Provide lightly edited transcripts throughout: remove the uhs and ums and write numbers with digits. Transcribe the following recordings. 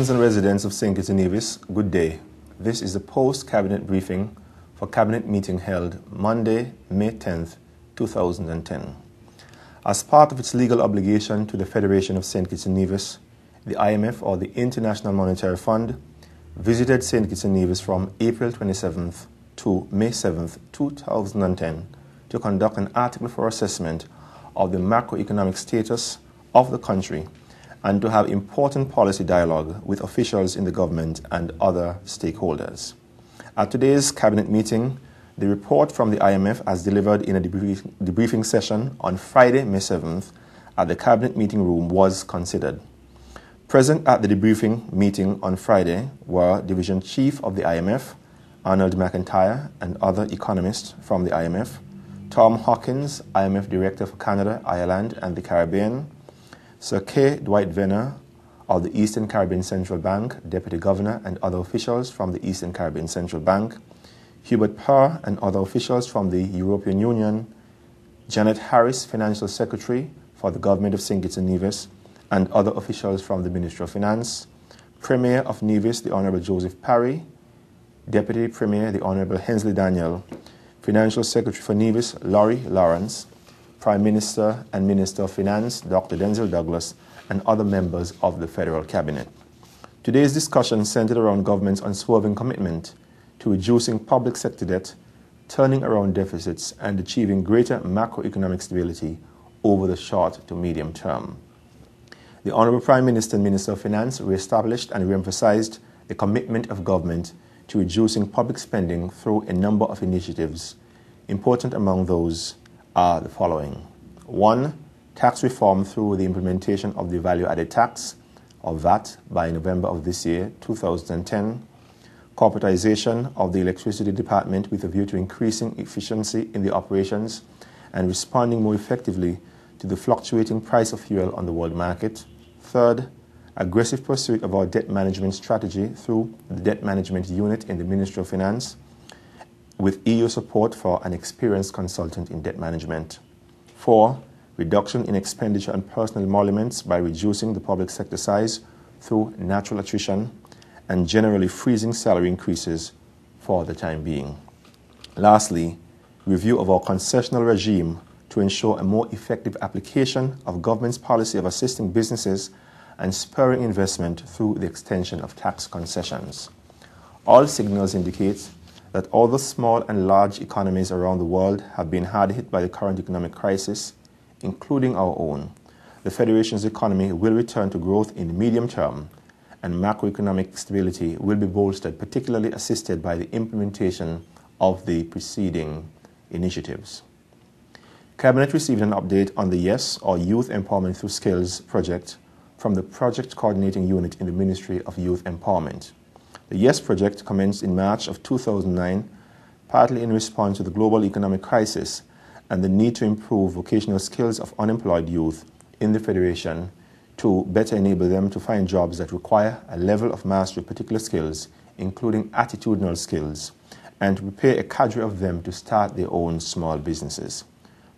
Citizens and residents of St. Kitts and Nevis, good day. This is the post-cabinet briefing for cabinet meeting held Monday, May 10th, 2010. As part of its legal obligation to the Federation of St. Kitts and Nevis, the IMF, or the International Monetary Fund, visited St. Kitts and Nevis from April 27th to May 7th, 2010 to conduct an Article 4 assessment of the macroeconomic status of the country and to have important policy dialogue with officials in the government and other stakeholders. At today's cabinet meeting, the report from the IMF, as delivered in a debriefing session on Friday, May 7th, at the cabinet meeting room, was considered. Present at the debriefing meeting on Friday were Division Chief of the IMF, Arnold McIntyre, and other economists from the IMF, Tom Hawkins, IMF Director for Canada, Ireland, and the Caribbean, Sir K. Dwight Venner of the Eastern Caribbean Central Bank, Deputy Governor, and other officials from the Eastern Caribbean Central Bank, Hubert Parr and other officials from the European Union, Janet Harris, Financial Secretary for the Government of St. Kitts and Nevis, and other officials from the Ministry of Finance, Premier of Nevis, the Honourable Joseph Parry, Deputy Premier, the Honourable Hensley Daniel, Financial Secretary for Nevis, Laurie Lawrence, Prime Minister and Minister of Finance, Dr. Denzel Douglas, and other members of the Federal Cabinet. Today's discussion centered around government's unswerving commitment to reducing public sector debt, turning around deficits, and achieving greater macroeconomic stability over the short to medium term. The Honourable Prime Minister and Minister of Finance re-established and re-emphasized the commitment of government to reducing public spending through a number of initiatives. Important among those are the following. 1. Tax reform through the implementation of the value-added tax, or VAT, by November of this year, 2010. Corporatization of the electricity department with a view to increasing efficiency in the operations and responding more effectively to the fluctuating price of fuel on the world market. Third, aggressive pursuit of our debt management strategy through the Debt Management Unit in the Ministry of Finance, with EU support for an experienced consultant in debt management. 4. Reduction in expenditure on personal emoluments by reducing the public sector size through natural attrition and generally freezing salary increases for the time being. Lastly, review of our concessional regime to ensure a more effective application of government's policy of assisting businesses and spurring investment through the extension of tax concessions. All signals indicate that although small and large economies around the world have been hard hit by the current economic crisis, including our own, the Federation's economy will return to growth in the medium term, and macroeconomic stability will be bolstered, particularly assisted by the implementation of the preceding initiatives. Cabinet received an update on the YES, or Youth Empowerment Through Skills project, from the Project Coordinating Unit in the Ministry of Youth Empowerment. The YES project commenced in March of 2009, partly in response to the global economic crisis and the need to improve vocational skills of unemployed youth in the Federation to better enable them to find jobs that require a level of mastery of particular skills, including attitudinal skills, and to prepare a cadre of them to start their own small businesses.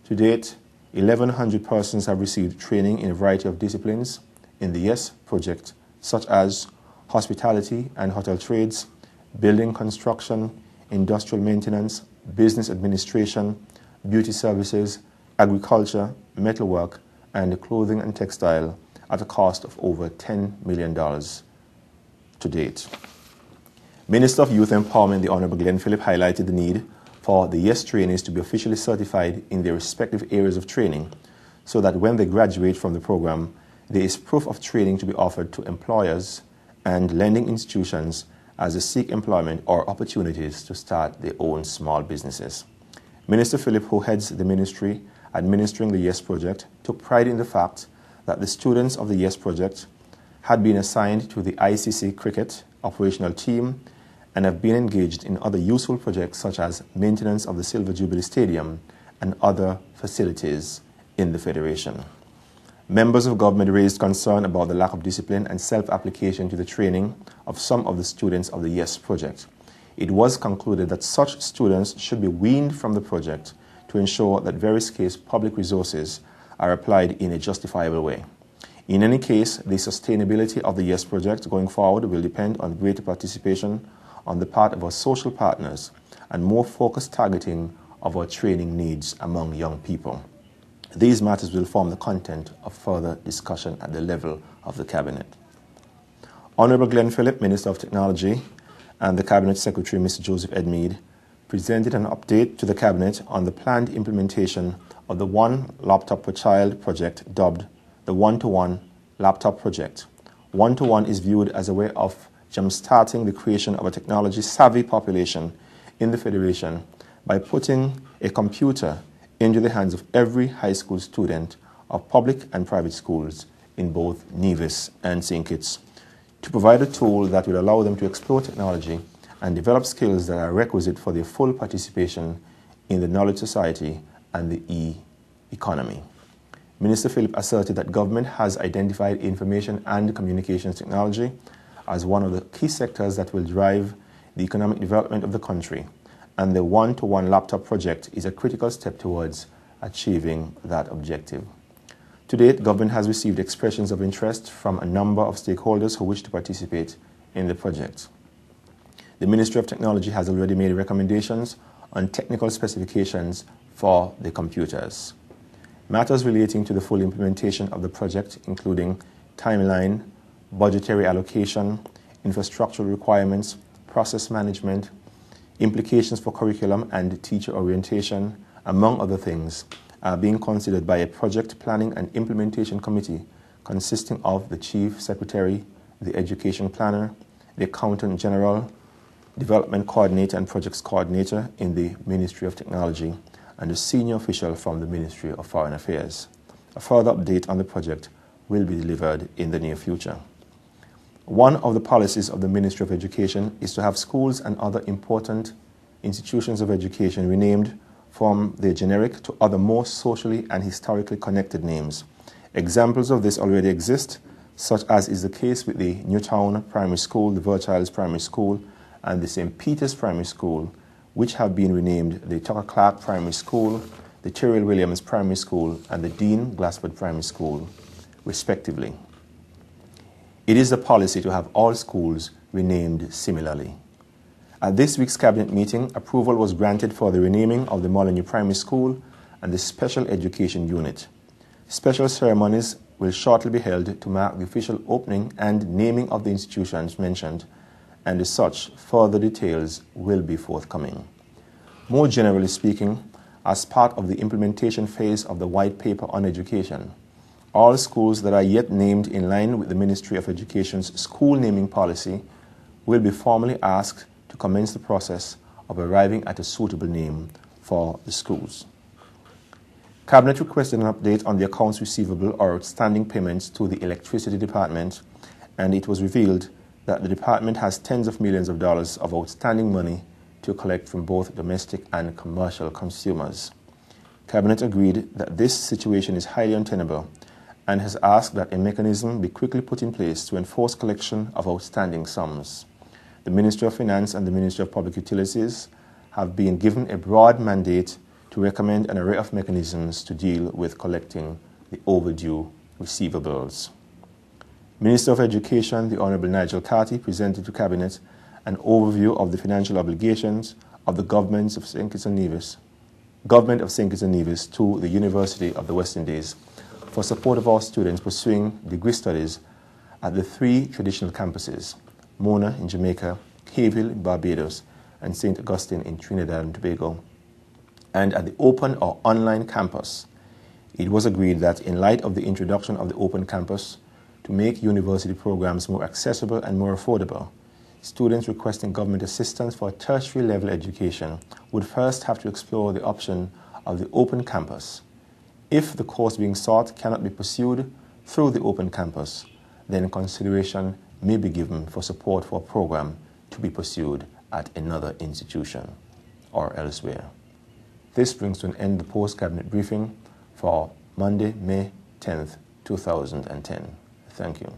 To date, 1,100 persons have received training in a variety of disciplines in the YES project, such as hospitality and hotel trades, building construction, industrial maintenance, business administration, beauty services, agriculture, metalwork, and clothing and textile at a cost of over $10 million to date. Minister of Youth Empowerment, the Honourable Glenn Phillip, highlighted the need for the YES trainees to be officially certified in their respective areas of training so that when they graduate from the program, there is proof of training to be offered to employers and lending institutions as they seek employment or opportunities to start their own small businesses. Minister Phillip, who heads the ministry administering the YES project, took pride in the fact that the students of the YES project had been assigned to the ICC cricket operational team and have been engaged in other useful projects such as maintenance of the Silver Jubilee Stadium and other facilities in the Federation. Members of government raised concern about the lack of discipline and self-application to the training of some of the students of the YES project. It was concluded that such students should be weaned from the project to ensure that very scarce public resources are applied in a justifiable way. In any case, the sustainability of the YES project going forward will depend on greater participation on the part of our social partners and more focused targeting of our training needs among young people. These matters will form the content of further discussion at the level of the Cabinet. Honourable Glenn Phillip, Minister of Technology, and the Cabinet Secretary, Mr. Joseph Edmeade, presented an update to the Cabinet on the planned implementation of the One Laptop per Child project dubbed the One-to-One Laptop Project. One-to-One is viewed as a way of jump-starting the creation of a technology-savvy population in the Federation by putting a computer into the hands of every high school student of public and private schools in both Nevis and St. Kitts, to provide a tool that will allow them to explore technology and develop skills that are requisite for their full participation in the knowledge society and the e-economy. Minister Phillip asserted that government has identified information and communications technology as one of the key sectors that will drive the economic development of the country, and the One-to-One Laptop project is a critical step towards achieving that objective. To date, government has received expressions of interest from a number of stakeholders who wish to participate in the project. The Ministry of Technology has already made recommendations on technical specifications for the computers. Matters relating to the full implementation of the project, including timeline, budgetary allocation, infrastructural requirements, process management, implications for curriculum and teacher orientation, among other things, are being considered by a project planning and implementation committee consisting of the Chief Secretary, the Education Planner, the Accountant General, Development Coordinator and Projects Coordinator in the Ministry of Technology, and a senior official from the Ministry of Foreign Affairs. A further update on the project will be delivered in the near future. One of the policies of the Ministry of Education is to have schools and other important institutions of education renamed from their generic to other more socially and historically connected names. Examples of this already exist, such as is the case with the Newtown Primary School, the Virchiles Primary School, and the St. Peter's Primary School, which have been renamed the Tucker Clark Primary School, the Tyrrell Williams Primary School, and the Dean Glassford Primary School, respectively. It is the policy to have all schools renamed similarly. At this week's Cabinet meeting, approval was granted for the renaming of the Molyneux Primary School and the Special Education Unit. Special ceremonies will shortly be held to mark the official opening and naming of the institutions mentioned, and as such, further details will be forthcoming. More generally speaking, as part of the implementation phase of the White Paper on Education, all schools that are yet named in line with the Ministry of Education's school naming policy will be formally asked to commence the process of arriving at a suitable name for the schools. Cabinet requested an update on the accounts receivable or outstanding payments to the Electricity Department, and it was revealed that the department has tens of millions of dollars of outstanding money to collect from both domestic and commercial consumers. Cabinet agreed that this situation is highly untenable and has asked that a mechanism be quickly put in place to enforce collection of outstanding sums. The Ministry of Finance and the Ministry of Public Utilities have been given a broad mandate to recommend an array of mechanisms to deal with collecting the overdue receivables. Minister of Education, the Honourable Nigel Carty, presented to Cabinet an overview of the financial obligations of the government of St. Kitts and Nevis to the University of the West Indies for support of our students pursuing degree studies at the three traditional campuses, Mona in Jamaica, Cave Hill in Barbados, and St. Augustine in Trinidad and Tobago, and at the open or online campus. It was agreed that in light of the introduction of the open campus, to make university programs more accessible and more affordable, students requesting government assistance for tertiary level education would first have to explore the option of the open campus. If the course being sought cannot be pursued through the open campus, then consideration may be given for support for a program to be pursued at another institution or elsewhere. This brings to an end the post-Cabinet briefing for Monday, May 10th, 2010. Thank you.